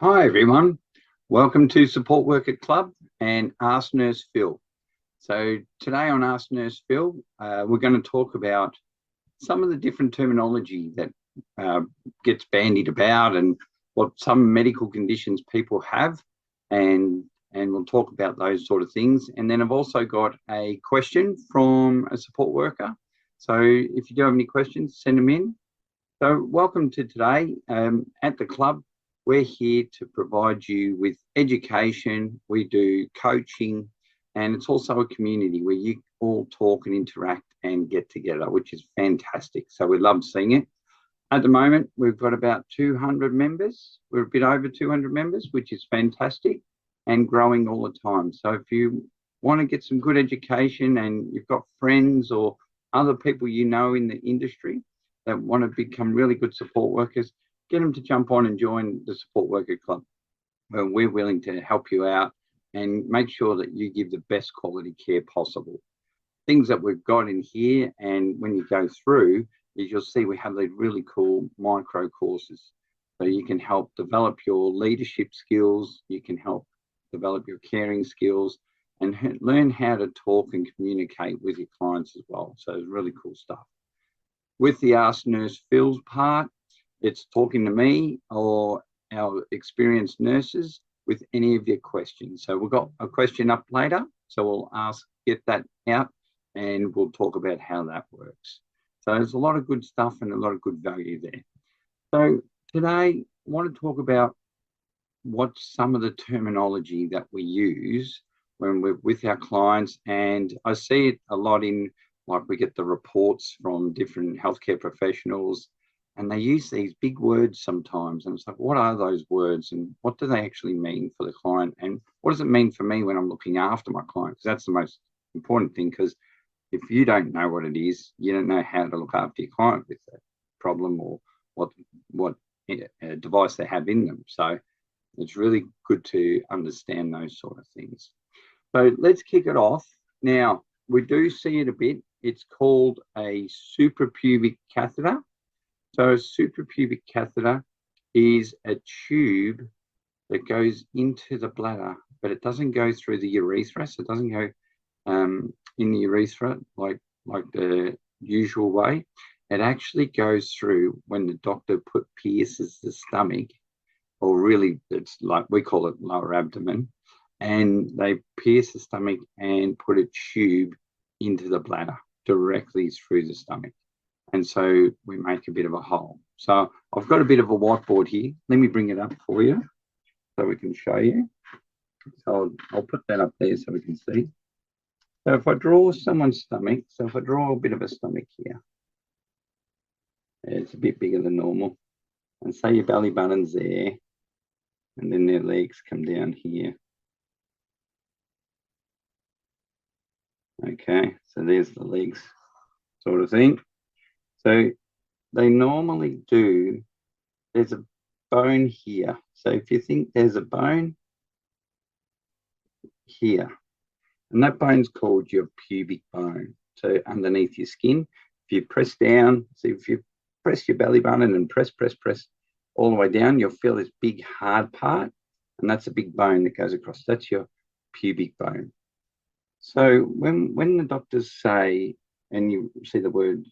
Hi everyone, welcome to Support Worker Club and Ask Nurse Phill. So today on Ask Nurse Phill, we're going to talk about some of the different terminology that gets bandied about and what some medical conditions people have, and we'll talk about those sort of things. And then I've also got a question from a support worker. So if you do have any questions, send them in. So welcome to today. At the club, we're here to provide you with education. We do coaching, and it's also a community where you all talk and interact and get together, which is fantastic. So we love seeing it. At the moment, we've got about 200 members. We're a bit over 200 members, which is fantastic and growing all the time. So if you want to get some good education and you've got friends or other people you know in the industry that want to become really good support workers, get them to jump on and join the Support Worker Club, where we're willing to help you out and make sure that you give the best quality care possible. Things that we've got in here, and when you go through, is you'll see we have these really cool micro courses. So you can help develop your leadership skills, you can help develop your caring skills, and learn how to talk and communicate with your clients as well. So it's really cool stuff. With the Ask Nurse Phill's part, it's talking to me or our experienced nurses with any of your questions. So we've got a question up later, so we'll get that out and we'll talk about how that works. So there's a lot of good stuff and a lot of good value there. So today I want to talk about what's some of the terminology that we use when we're with our clients, and I see it a lot in, like, we get the reports from different healthcare professionals and they use these big words sometimes, and it's like, what are those words and what do they actually mean for the client, and what does it mean for me when I'm looking after my client? Because that's the most important thing, because if you don't know what it is, you don't know how to look after your client with that problem or what device they have in them. So it's really good to understand those sort of things. So let's kick it off. Now, we do see it a bit. It's called a suprapubic catheter. So a suprapubic catheter is a tube that goes into the bladder, but it doesn't go through the urethra. So it doesn't go in the urethra like the usual way. It actually goes through when the doctor pierces the stomach, or really it's like, we call it lower abdomen, and they pierce the stomach and put a tube into the bladder directly through the stomach. And so we make a bit of a hole. So I've got a bit of a whiteboard here. Let me bring it up for you so we can show you. So I'll put that up there so we can see. So if I draw someone's stomach, so if I draw a bit of a stomach here, it's a bit bigger than normal. And say your belly button's there, and then their legs come down here. Okay, so there's the legs sort of thing. So they normally do, there's a bone here. So if you think there's a bone here, and that bone's called your pubic bone. So underneath your skin, if you press down, so if you press your belly button and press all the way down, you'll feel this big hard part, and that's a big bone that goes across. That's your pubic bone. So when the doctors say, and you see the word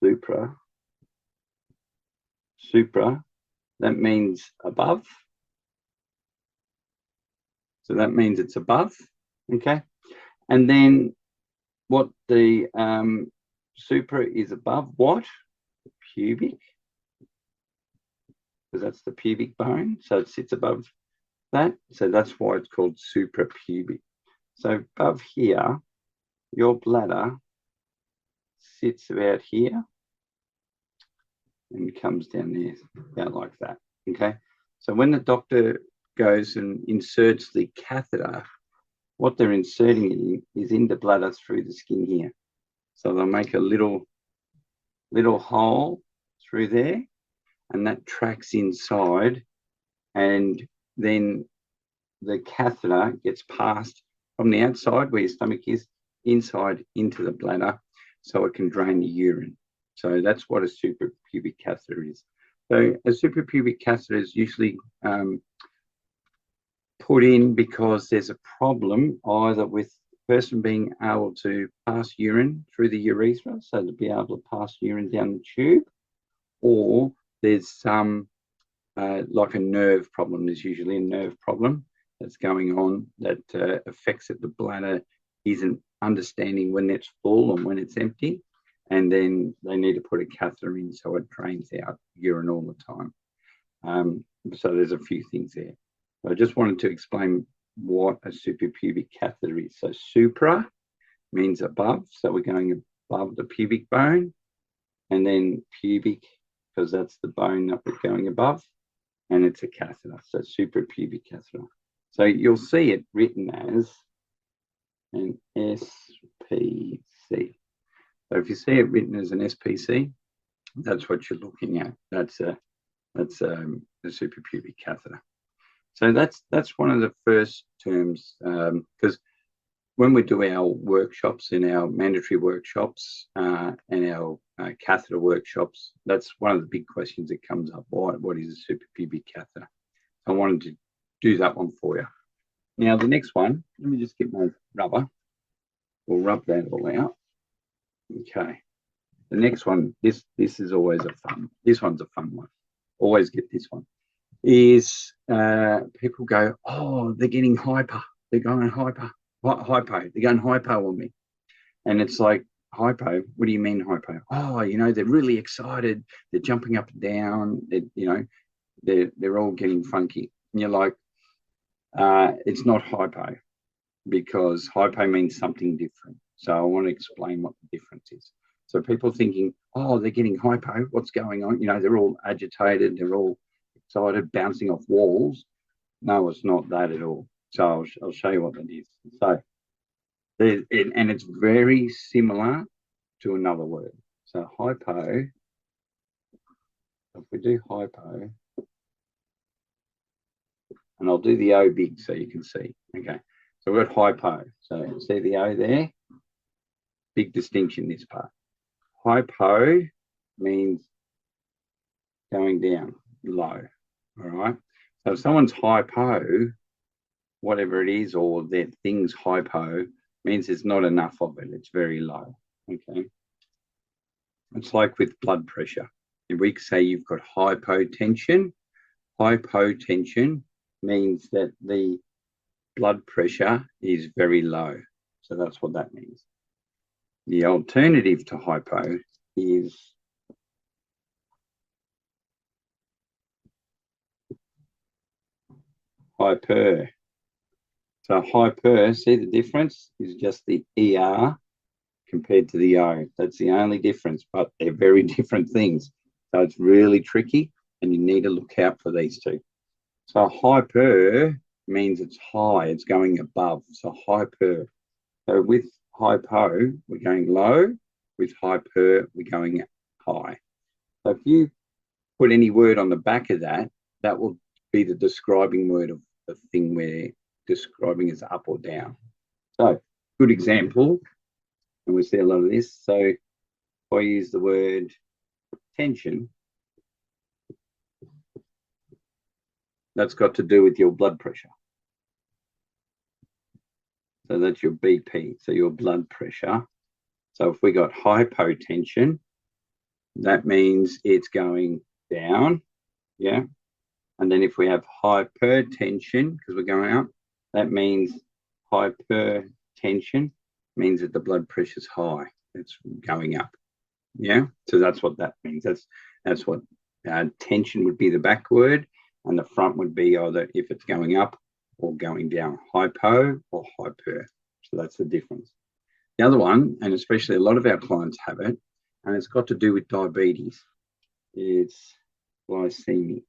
supra, that means above. So that means it's above, okay? And then what the supra is above what? The pubic, because that's the pubic bone. So it sits above that. So that's why it's called suprapubic. So above here, your bladder sits about here and comes down there, about like that, okay? So when the doctor goes and inserts the catheter, what they're inserting it in is in the bladder through the skin here. So they'll make a little hole through there, and that tracks inside, and then the catheter gets passed from the outside where your stomach is inside into the bladder so it can drain the urine. So that's what a suprapubic catheter is. So a suprapubic catheter is usually put in because there's a problem either with the person being able to pass urine through the urethra, so to be able to pass urine down the tube, or there's some like a nerve problem. There's usually a nerve problem that's going on that affects it. The bladder isn't understanding when it's full and when it's empty, and then they need to put a catheter in so it drains out urine all the time. So there's a few things there. I just wanted to explain what a suprapubic catheter is. So supra means above, so we're going above the pubic bone, and then pubic, because that's the bone that we're going above, and it's a catheter, so suprapubic catheter. So you'll see it written as an SPC. So if you see it written as an SPC, that's what you're looking at. That's a suprapubic catheter. So that's one of the first terms, because when we do our workshops, in our mandatory workshops and our catheter workshops, that's one of the big questions that comes up. What is a suprapubic catheter? I wanted to do that one for you. Now the next one, let me just get my rubber. We'll rub that all out. Okay. The next one, this is always a fun. This one's a fun one. Always get this one. Is people go, oh, they're getting hyper. They're going hyper. Hypo. They're going hypo on me. And it's like, hypo? What do you mean hypo? Oh, you know, they're really excited. They're jumping up and down. They're all getting funky. And you're like, it's not hypo, because hypo means something different. So I want to explain what the difference is. So people thinking, oh, they're getting hypo. What's going on? You know, they're all agitated. They're all excited, bouncing off walls. No, it's not that at all. So I'll show you what that is. So, and it's very similar to another word. So hypo, if we do hypo, and I'll do the O big so you can see. Okay, so we've got hypo. So see the O there? Big distinction, this part. Hypo means going down, low, all right? So if someone's hypo, whatever it is, or their thing's hypo, means there's not enough of it. It's very low, okay? It's like with blood pressure. If we say you've got hypotension means that the blood pressure is very low. So that's what that means. The alternative to hypo is hyper. So hyper, see the difference is just the ER compared to the O. That's the only difference, but they're very different things. So it's really tricky, and you need to look out for these two. So hyper means it's high, it's going above. So hyper. So with hypo, we're going low. With hyper, we're going high. So if you put any word on the back of that, that will be the describing word of the thing we're describing as up or down. So good example, and we see a lot of this. So if I use the word tension, that's got to do with your blood pressure. So that's your BP, so your blood pressure. So if we got hypotension, that means it's going down, yeah? And then if we have hypertension, because we're going up, that means hypertension means that the blood pressure is high. It's going up, yeah? So that's what that means. That's what tension would be, the back word, and the front would be either if it's going up or going down, hypo or hyper. So that's the difference. The other one, and especially a lot of our clients have it, and it's got to do with diabetes. It's glycemic.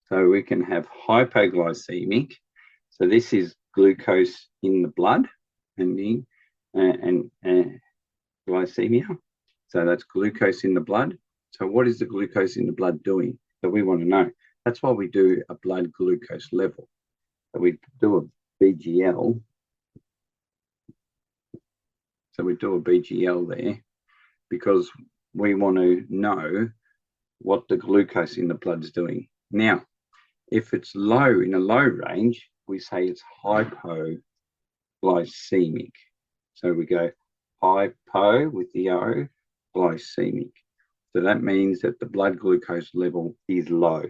So we can have hypoglycemic. So this is glucose in the blood, and glycemia. So that's glucose in the blood. So what is the glucose in the blood doing? So we want to know. That's why we do a blood glucose level. So we do a BGL. So we do a BGL there, because we want to know what the glucose in the blood is doing. Now, if it's low, in a low range, we say it's hypoglycemic. So we go hypo with the O, glycemic. So that means that the blood glucose level is low.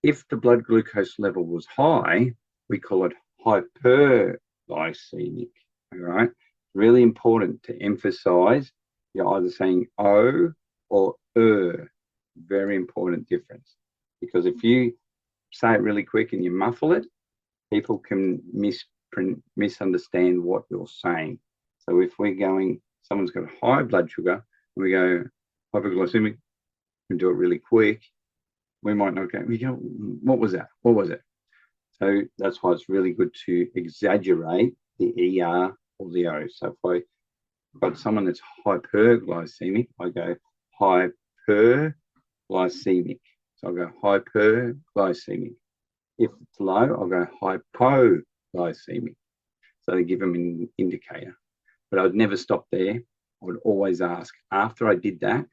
If the blood glucose level was high, we call it hyperglycemic. All right. Really important to emphasize you're either saying O or Very important difference. Because if you say it really quick and you muffle it, people can misunderstand what you're saying. So if we're going, someone's got high blood sugar, and we go hypoglycemic, and do it really quick, we might not go, what was that? What was it? So that's why it's really good to exaggerate the ER or the O. So if I've got someone that's hyperglycemic, I go hyperglycemic. So I'll go hyperglycemic. If it's low, I'll go hypoglycemic. So they give them an indicator. But I'd never stop there. I would always ask, after I did that,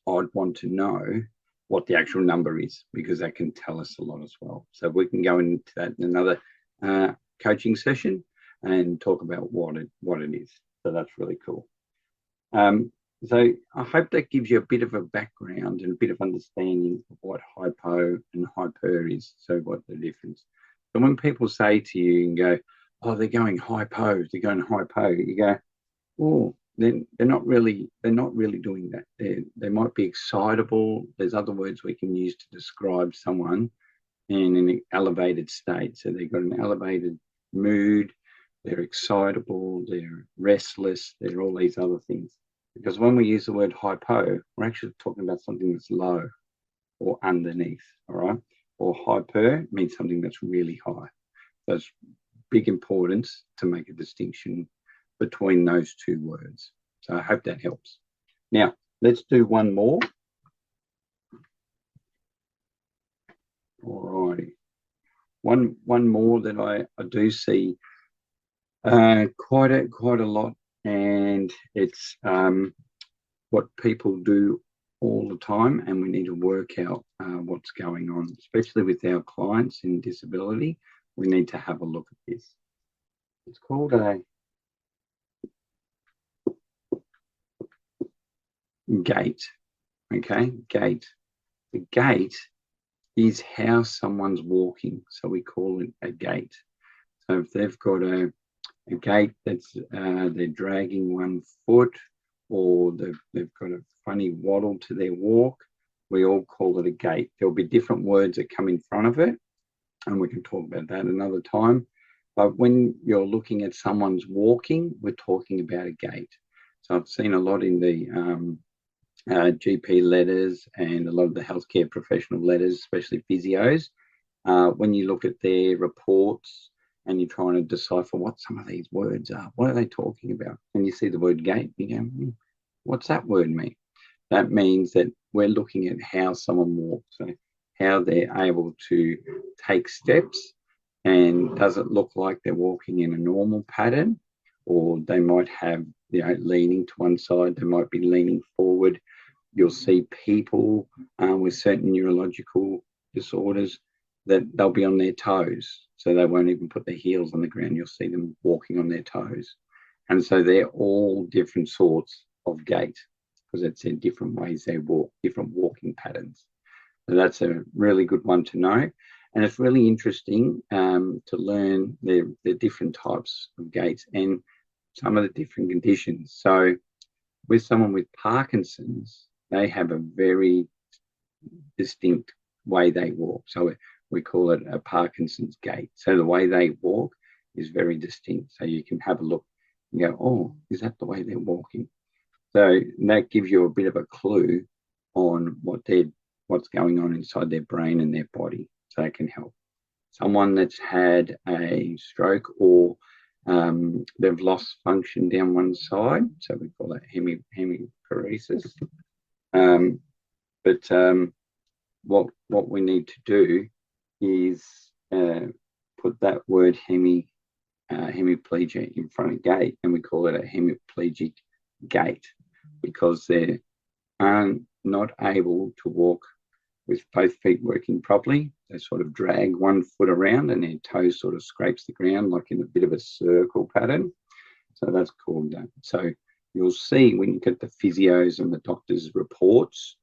I'd want to know what the actual number is, because that can tell us a lot as well. So we can go into that in another coaching session and talk about what it is. So that's really cool. So I hope that gives you a bit of a background and a bit of understanding of what hypo and hyper is. So what the difference. So when people say to you and go, oh, they're going hypo, you go, oh, they're not really doing that. They might be excitable. There's other words we can use to describe someone in an elevated state. So they've got an elevated mood, they're excitable, they're restless, they're all these other things. Because when we use the word hypo, we're actually talking about something that's low or underneath, all right? Or hyper means something that's really high. So it's big importance to make a distinction between those two words. So I hope that helps. Now, let's do one more. All righty. One more that I do see quite a lot, and it's what people do all the time, and we need to work out what's going on, especially with our clients in disability. We need to have a look at this. It's called a gait. Okay, gait. The gait is how someone's walking, so we call it a gait. So if they've got a gait that's they're dragging one foot, or they've got a funny waddle to their walk, we all call it a gait. There'll be different words that come in front of it, and we can talk about that another time. But when you're looking at someone's walking, we're talking about a gait. So I've seen a lot in the GP letters and a lot of the healthcare professional letters, especially physios. When you look at their reports and you're trying to decipher what some of these words are, what are they talking about? And you see the word gait, you go, what's that word mean? That means that we're looking at how someone walks, so how they're able to take steps, and does it look like they're walking in a normal pattern, or they might have, leaning to one side, they might be leaning forward. You'll see people with certain neurological disorders that they'll be on their toes, so they won't even put their heels on the ground. You'll see them walking on their toes. And so they're all different sorts of gait, because it's in different ways they walk, different walking patterns. So that's a really good one to know. And it's really interesting to learn the different types of gaits and some of the different conditions. So with someone with Parkinson's, they have a very distinct way they walk. So we call it a Parkinson's gait. So the way they walk is very distinct. So you can have a look and go, oh, is that the way they're walking? So that gives you a bit of a clue on what's going on inside their brain and their body. So it can help. Someone that's had a stroke, or they've lost function down one side, so we call that hemiparesis. But what we need to do is put that word hemiplegia in front of gait, and we call it a hemiplegic gait. because they are not able to walk with both feet working properly. They sort of drag one foot around and their toe sort of scrapes the ground like in a bit of a circle pattern. So that's called that. So you'll see when you get the physios and the doctor's reports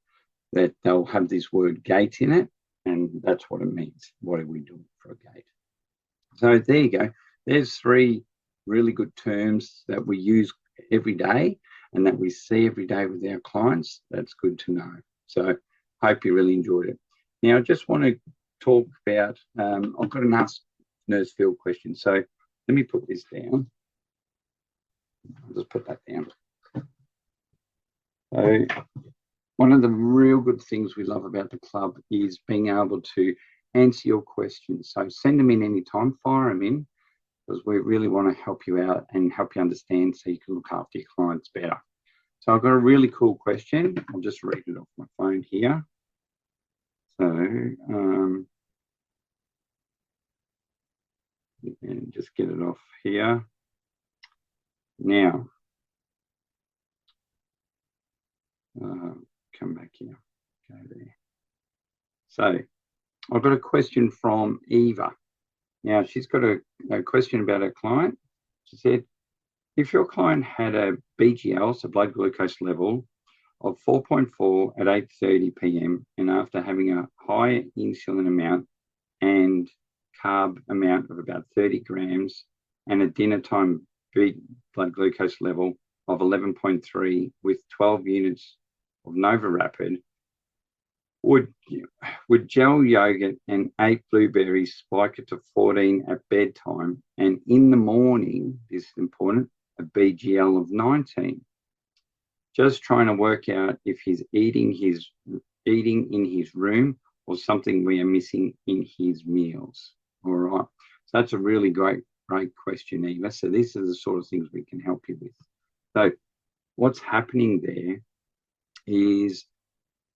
that they'll have this word gait in it, and that's what it means. What are we doing for a gait? So there you go. There's 3 really good terms that we use every day and that we see every day with our clients. That's good to know. So hope you really enjoyed it. Now, I just want to talk about, I've got an Ask Nurse Phill question. So let me put this down. I'll just put that down. So one of the real good things we love about the club is being able to answer your questions. So send them in anytime, fire them in, because we really want to help you out and help you understand so you can look after your clients better. So I've got a really cool question. I'll just read it off my phone here. So, and just get it off here. Now, come back here, go there. So I've got a question from Eva. Now, she's got a question about her client. She said, if your client had a BGL, so blood glucose level, of 4.4 at 8:30 p.m. and after having a high insulin amount and carb amount of about 30 grams and a dinner time blood glucose level of 11.3 with 12 units of Nova Rapid, would gel yogurt and 8 blueberries spike it to 14 at bedtime, and in the morning, this is important, a BGL of 19? Just trying to work out if he's eating in his room or something we are missing in his meals. All right. So that's a really great question, Eva. So these are the sort of things we can help you with. So what's happening there is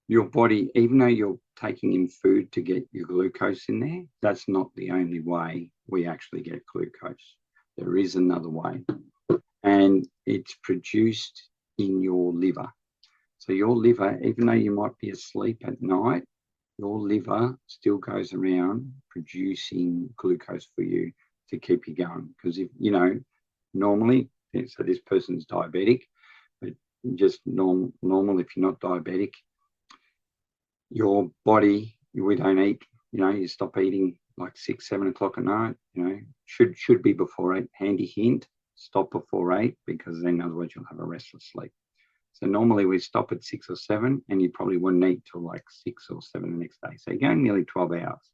your body, even though you're taking in food to get your glucose in there, that's not the only way we actually get glucose. There is another way, and it's produced in your liver. So your liver, even though you might be asleep at night, your liver still goes around producing glucose for you to keep you going. Because if, normally, so this person's diabetic, but just normal, if you're not diabetic, your body, we don't eat, you stop eating like 6, 7 o'clock at night, should be before 8. Handy hint, stop before 8, because then otherwise you'll have a restless sleep. So normally we stop at 6 or 7, and you probably wouldn't eat till like 6 or 7 the next day. So you're going nearly 12 hours.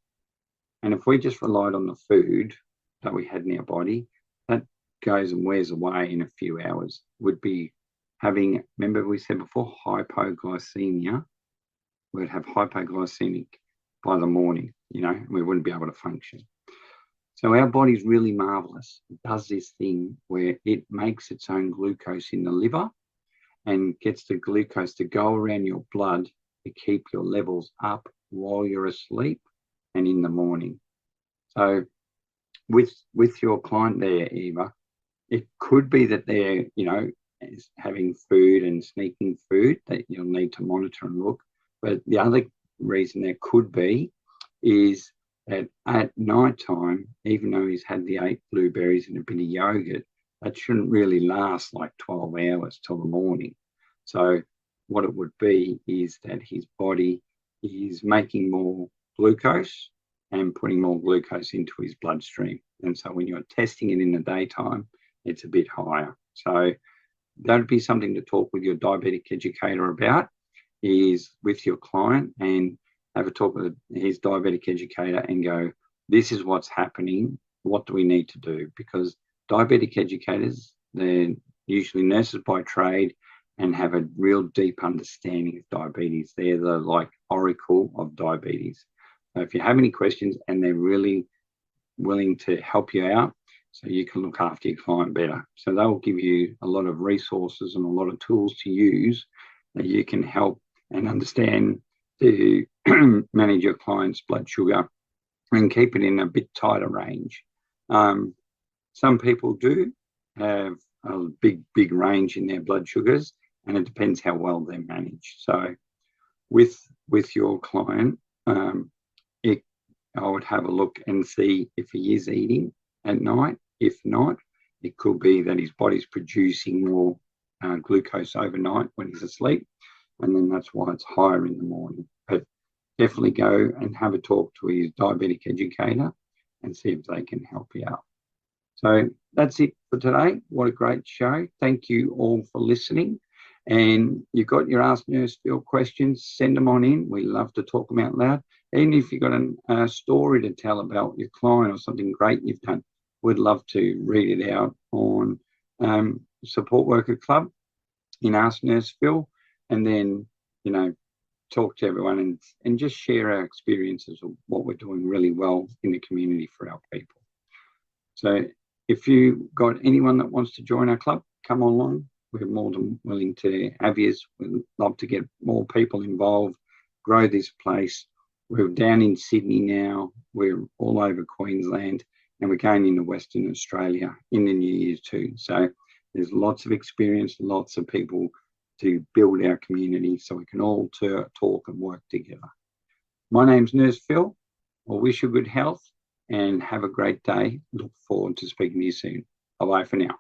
And if we just relied on the food that we had in our body, that goes and wears away in a few hours. Would be having, remember we said before, hypoglycemia. We'd have hypoglycemic by the morning, we wouldn't be able to function. So our body's really marvelous. It does this thing where it makes its own glucose in the liver and gets the glucose to go around your blood to keep your levels up while you're asleep and in the morning. So with your client there, Eva, it could be that they're, having food and sneaking food that you'll need to monitor and look. But the other reason there could be is that at night time, even though he's had the 8 blueberries and a bit of yogurt, that shouldn't really last like 12 hours till the morning. So what it would be is that his body is making more glucose and putting more glucose into his bloodstream. And so when you're testing it in the daytime, it's a bit higher. So that'd be something to talk with your diabetic educator about, is with your client, and have a talk with his diabetic educator and go, this is what's happening. What do we need to do? Because diabetic educators, they're usually nurses by trade and have a real deep understanding of diabetes. They're the like oracle of diabetes. So if you have any questions, and they're really willing to help you out so you can look after your client better. So they'll give you a lot of resources and a lot of tools to use that you can help and understand to manage your client's blood sugar and keep it in a bit tighter range. Some people do have a big range in their blood sugars, and it depends how well they're managed. So with your client, I would have a look and see if he is eating at night. If not, it could be that his body's producing more glucose overnight when he's asleep, and then that's why it's higher in the morning. But definitely go and have a talk to his diabetic educator and see if they can help you out. So that's it for today. What a great show. Thank you all for listening. And you've got your Ask Nurse Phill questions, send them on in. We love to talk them out loud. Even if you've got a story to tell about your client or something great you've done, we'd love to read it out on Support Worker Club in Ask Nurse Phill, and then, talk to everyone and just share our experiences of what we're doing really well in the community for our people. So if you got anyone that wants to join our club, come along. We're more than willing to have you. We'd love to get more people involved, grow this place. We're down in Sydney now. We're all over Queensland, and we're going into Western Australia in the new year too. So there's lots of experience, lots of people to build our community so we can all talk and work together. My name's Nurse Phill. I wish you good health and have a great day. Look forward to speaking to you soon. Bye-bye for now.